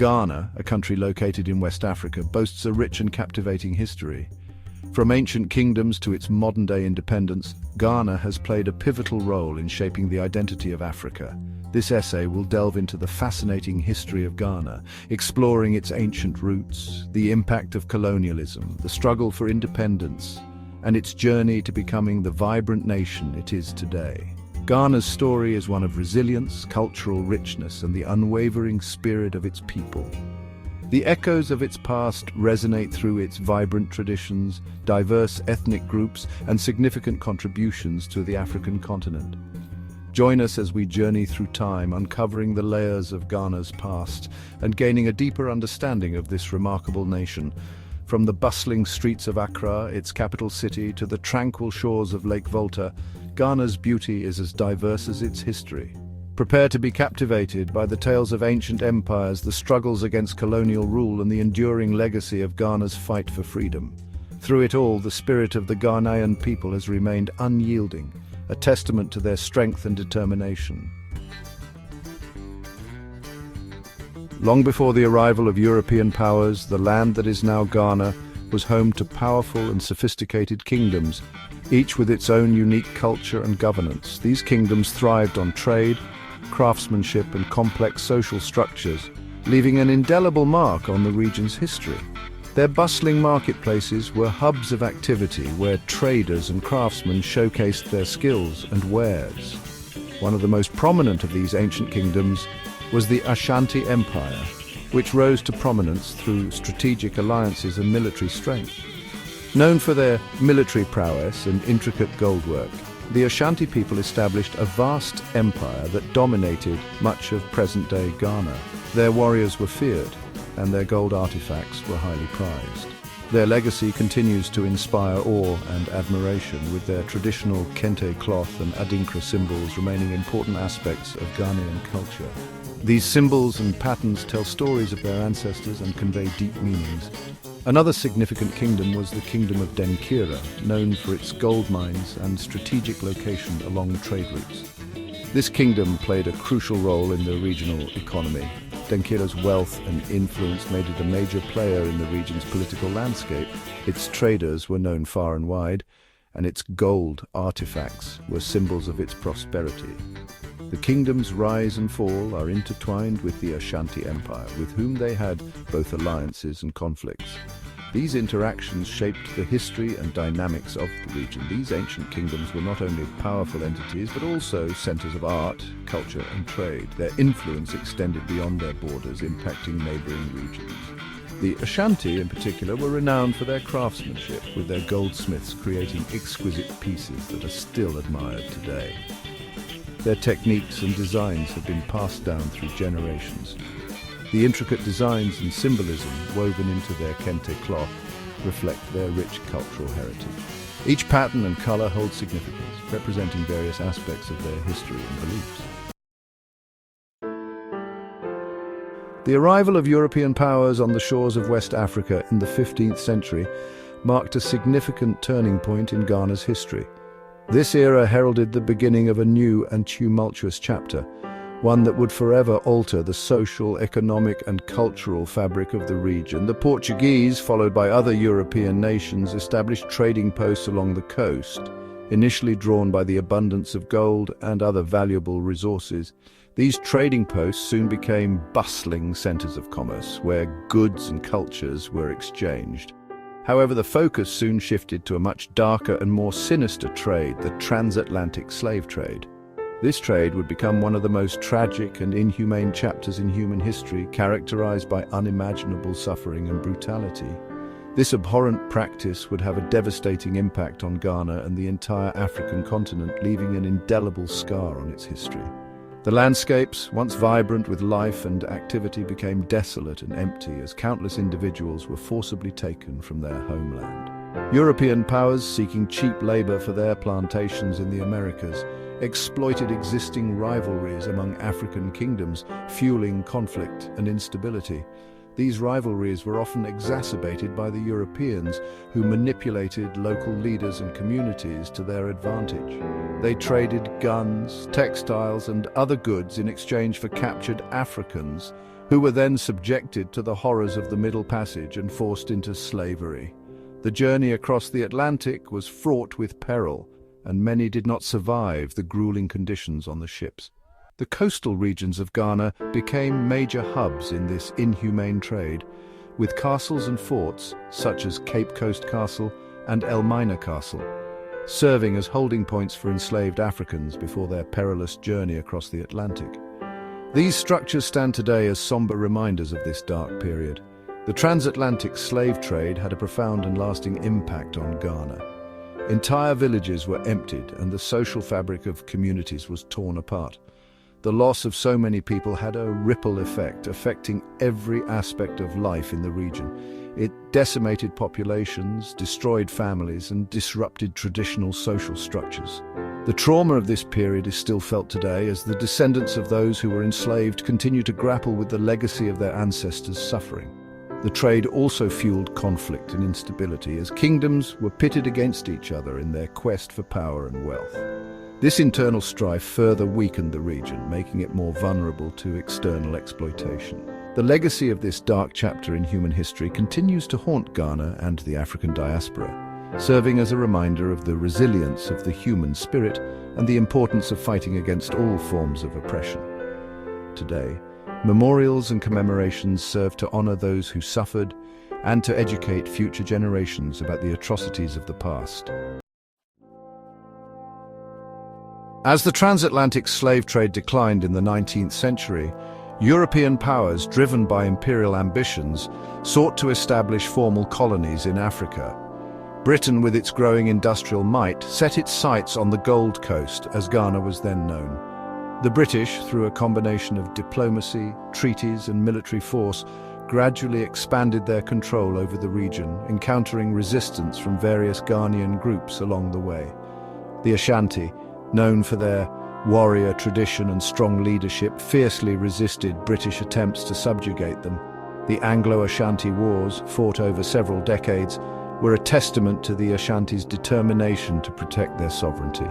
Ghana, a country located in West Africa, boasts a rich and captivating history. From ancient kingdoms to its modern-day independence, Ghana has played a pivotal role in shaping the identity of Africa. This essay will delve into the fascinating history of Ghana, exploring its ancient roots, the impact of colonialism, the struggle for independence, and its journey to becoming the vibrant nation it is today. Ghana's story is one of resilience, cultural richness, and the unwavering spirit of its people. The echoes of its past resonate through its vibrant traditions, diverse ethnic groups, and significant contributions to the African continent. Join us as we journey through time, uncovering the layers of Ghana's past and gaining a deeper understanding of this remarkable nation. From the bustling streets of Accra, its capital city, to the tranquil shores of Lake Volta, Ghana's beauty is as diverse as its history. Prepare to be captivated by the tales of ancient empires, the struggles against colonial rule, and the enduring legacy of Ghana's fight for freedom. Through it all, the spirit of the Ghanaian people has remained unyielding, a testament to their strength and determination. Long before the arrival of European powers, the land that is now Ghana was home to powerful and sophisticated kingdoms, each with its own unique culture and governance. These kingdoms thrived on trade, craftsmanship, and complex social structures, leaving an indelible mark on the region's history. Their bustling marketplaces were hubs of activity where traders and craftsmen showcased their skills and wares. One of the most prominent of these ancient kingdoms was the Ashanti Empire, which rose to prominence through strategic alliances and military strength. Known for their military prowess and intricate goldwork, the Ashanti people established a vast empire that dominated much of present-day Ghana. Their warriors were feared, and their gold artifacts were highly prized. Their legacy continues to inspire awe and admiration, with their traditional kente cloth and adinkra symbols remaining important aspects of Ghanaian culture. These symbols and patterns tell stories of their ancestors and convey deep meanings. Another significant kingdom was the Kingdom of Denkyira, known for its gold mines and strategic location along trade routes. This kingdom played a crucial role in the regional economy. Denkyira's wealth and influence made it a major player in the region's political landscape. Its traders were known far and wide, and its gold artifacts were symbols of its prosperity. The kingdom's rise and fall are intertwined with the Ashanti Empire, with whom they had both alliances and conflicts. These interactions shaped the history and dynamics of the region. These ancient kingdoms were not only powerful entities, but also centers of art, culture, and trade. Their influence extended beyond their borders, impacting neighboring regions. The Ashanti, in particular, were renowned for their craftsmanship, with their goldsmiths creating exquisite pieces that are still admired today. Their techniques and designs have been passed down through generations. The intricate designs and symbolism woven into their kente cloth reflect their rich cultural heritage. Each pattern and color holds significance, representing various aspects of their history and beliefs. The arrival of European powers on the shores of West Africa in the 15th century marked a significant turning point in Ghana's history. This era heralded the beginning of a new and tumultuous chapter, one that would forever alter the social, economic, and cultural fabric of the region. The Portuguese, followed by other European nations, established trading posts along the coast, initially drawn by the abundance of gold and other valuable resources. These trading posts soon became bustling centers of commerce, where goods and cultures were exchanged. However, the focus soon shifted to a much darker and more sinister trade, the transatlantic slave trade. This trade would become one of the most tragic and inhumane chapters in human history, characterized by unimaginable suffering and brutality. This abhorrent practice would have a devastating impact on Ghana and the entire African continent, leaving an indelible scar on its history. The landscapes, once vibrant with life and activity, became desolate and empty as countless individuals were forcibly taken from their homeland. European powers, seeking cheap labor for their plantations in the Americas, exploited existing rivalries among African kingdoms, fueling conflict and instability. These rivalries were often exacerbated by the Europeans, who manipulated local leaders and communities to their advantage. They traded guns, textiles, and other goods in exchange for captured Africans, who were then subjected to the horrors of the Middle Passage and forced into slavery. The journey across the Atlantic was fraught with peril, and many did not survive the grueling conditions on the ships. The coastal regions of Ghana became major hubs in this inhumane trade, with castles and forts such as Cape Coast Castle and Elmina Castle, serving as holding points for enslaved Africans before their perilous journey across the Atlantic. These structures stand today as somber reminders of this dark period. The transatlantic slave trade had a profound and lasting impact on Ghana. Entire villages were emptied and the social fabric of communities was torn apart. The loss of so many people had a ripple effect, affecting every aspect of life in the region. It decimated populations, destroyed families, and disrupted traditional social structures. The trauma of this period is still felt today as the descendants of those who were enslaved continue to grapple with the legacy of their ancestors' suffering. The trade also fueled conflict and instability as kingdoms were pitted against each other in their quest for power and wealth. This internal strife further weakened the region, making it more vulnerable to external exploitation. The legacy of this dark chapter in human history continues to haunt Ghana and the African diaspora, serving as a reminder of the resilience of the human spirit and the importance of fighting against all forms of oppression. Today, memorials and commemorations serve to honor those who suffered and to educate future generations about the atrocities of the past. As the transatlantic slave trade declined in the 19th century, European powers, driven by imperial ambitions, sought to establish formal colonies in Africa. Britain, with its growing industrial might, set its sights on the Gold Coast, as Ghana was then known. The British, through a combination of diplomacy, treaties, and military force, gradually expanded their control over the region, encountering resistance from various Ghanaian groups along the way. The Ashanti, known for their warrior tradition and strong leadership, fiercely resisted British attempts to subjugate them. The Anglo-Ashanti Wars, fought over several decades, were a testament to the Ashanti's determination to protect their sovereignty.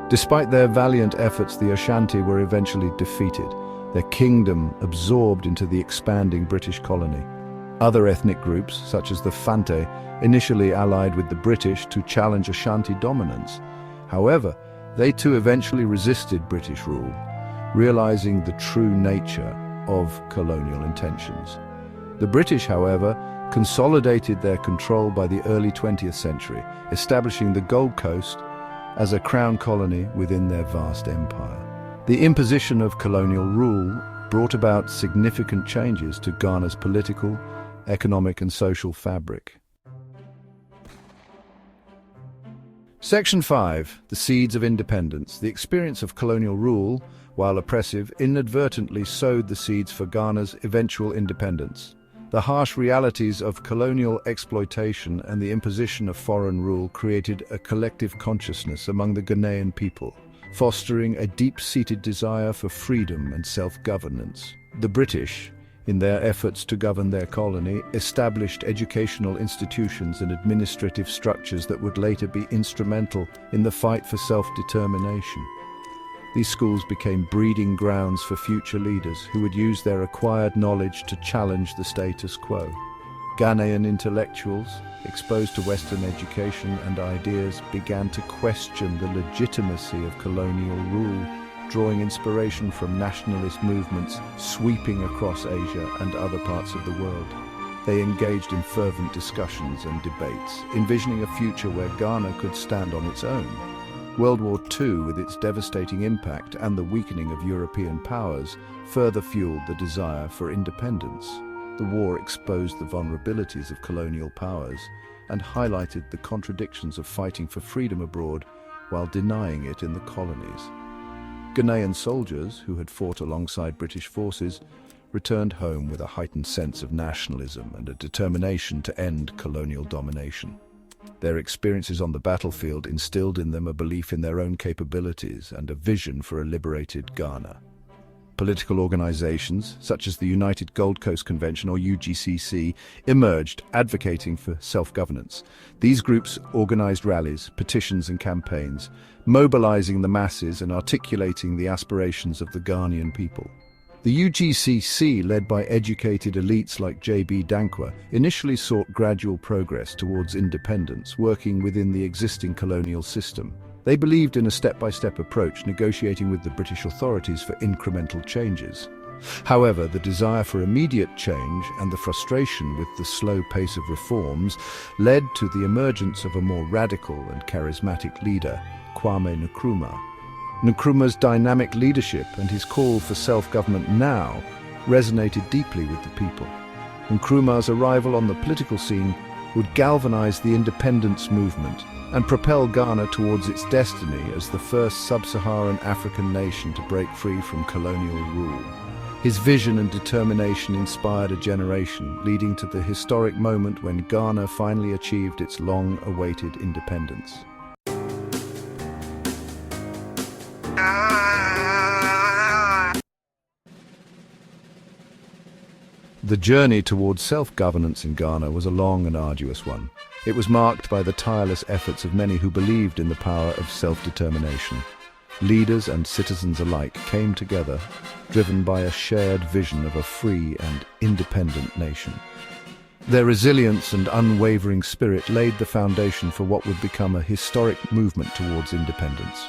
Despite their valiant efforts, the Ashanti were eventually defeated, their kingdom absorbed into the expanding British colony. Other ethnic groups, such as the Fante, initially allied with the British to challenge Ashanti dominance. However, they too eventually resisted British rule, realizing the true nature of colonial intentions. The British, however, consolidated their control by the early 20th century, establishing the Gold Coast as a crown colony within their vast empire. The imposition of colonial rule brought about significant changes to Ghana's political, economic, and social fabric. Section 5. The Seeds of Independence. The experience of colonial rule, while oppressive, inadvertently sowed the seeds for Ghana's eventual independence. The harsh realities of colonial exploitation and the imposition of foreign rule created a collective consciousness among the Ghanaian people, fostering a deep-seated desire for freedom and self-governance. The British, in their efforts to govern their colony, established educational institutions and administrative structures that would later be instrumental in the fight for self-determination. These schools became breeding grounds for future leaders who would use their acquired knowledge to challenge the status quo. Ghanaian intellectuals, exposed to Western education and ideas, began to question the legitimacy of colonial rule, drawing inspiration from nationalist movements sweeping across Asia and other parts of the world. They engaged in fervent discussions and debates, envisioning a future where Ghana could stand on its own. World War II, with its devastating impact and the weakening of European powers, further fueled the desire for independence. The war exposed the vulnerabilities of colonial powers and highlighted the contradictions of fighting for freedom abroad while denying it in the colonies. Ghanaian soldiers, who had fought alongside British forces, returned home with a heightened sense of nationalism and a determination to end colonial domination. Their experiences on the battlefield instilled in them a belief in their own capabilities and a vision for a liberated Ghana. Political organizations, such as the United Gold Coast Convention or UGCC, emerged, advocating for self-governance. These groups organized rallies, petitions and campaigns, mobilizing the masses and articulating the aspirations of the Ghanaian people. The UGCC, led by educated elites like J.B. Dankyira, initially sought gradual progress towards independence, working within the existing colonial system. They believed in a step-by-step approach, negotiating with the British authorities for incremental changes. However, the desire for immediate change and the frustration with the slow pace of reforms led to the emergence of a more radical and charismatic leader, Kwame Nkrumah. Nkrumah's dynamic leadership and his call for self-government now resonated deeply with the people. Nkrumah's arrival on the political scene would galvanize the independence movement and propel Ghana towards its destiny as the first sub-Saharan African nation to break free from colonial rule. His vision and determination inspired a generation, leading to the historic moment when Ghana finally achieved its long-awaited independence. The journey towards self-governance in Ghana was a long and arduous one. It was marked by the tireless efforts of many who believed in the power of self-determination. Leaders and citizens alike came together, driven by a shared vision of a free and independent nation. Their resilience and unwavering spirit laid the foundation for what would become a historic movement towards independence.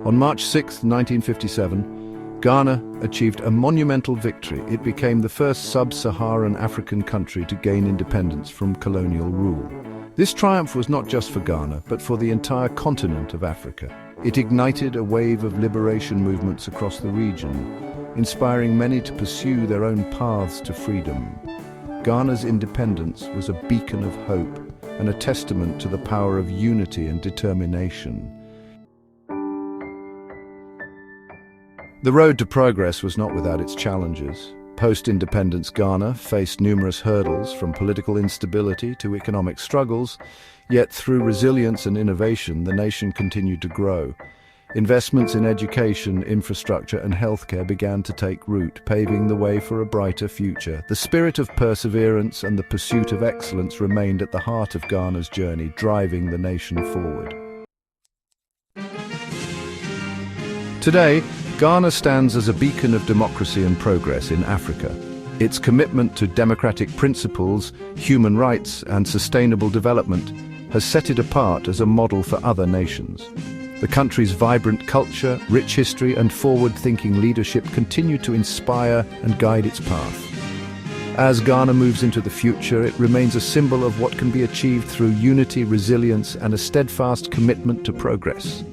On March 6, 1957, Ghana achieved a monumental victory. It became the first sub-Saharan African country to gain independence from colonial rule. This triumph was not just for Ghana, but for the entire continent of Africa. It ignited a wave of liberation movements across the region, inspiring many to pursue their own paths to freedom. Ghana's independence was a beacon of hope and a testament to the power of unity and determination. The road to progress was not without its challenges. Post-independence Ghana faced numerous hurdles, from political instability to economic struggles, yet through resilience and innovation, the nation continued to grow. Investments in education, infrastructure and healthcare began to take root, paving the way for a brighter future. The spirit of perseverance and the pursuit of excellence remained at the heart of Ghana's journey, driving the nation forward. Today, Ghana stands as a beacon of democracy and progress in Africa. Its commitment to democratic principles, human rights, and sustainable development has set it apart as a model for other nations. The country's vibrant culture, rich history, and forward-thinking leadership continue to inspire and guide its path. As Ghana moves into the future, it remains a symbol of what can be achieved through unity, resilience, and a steadfast commitment to progress.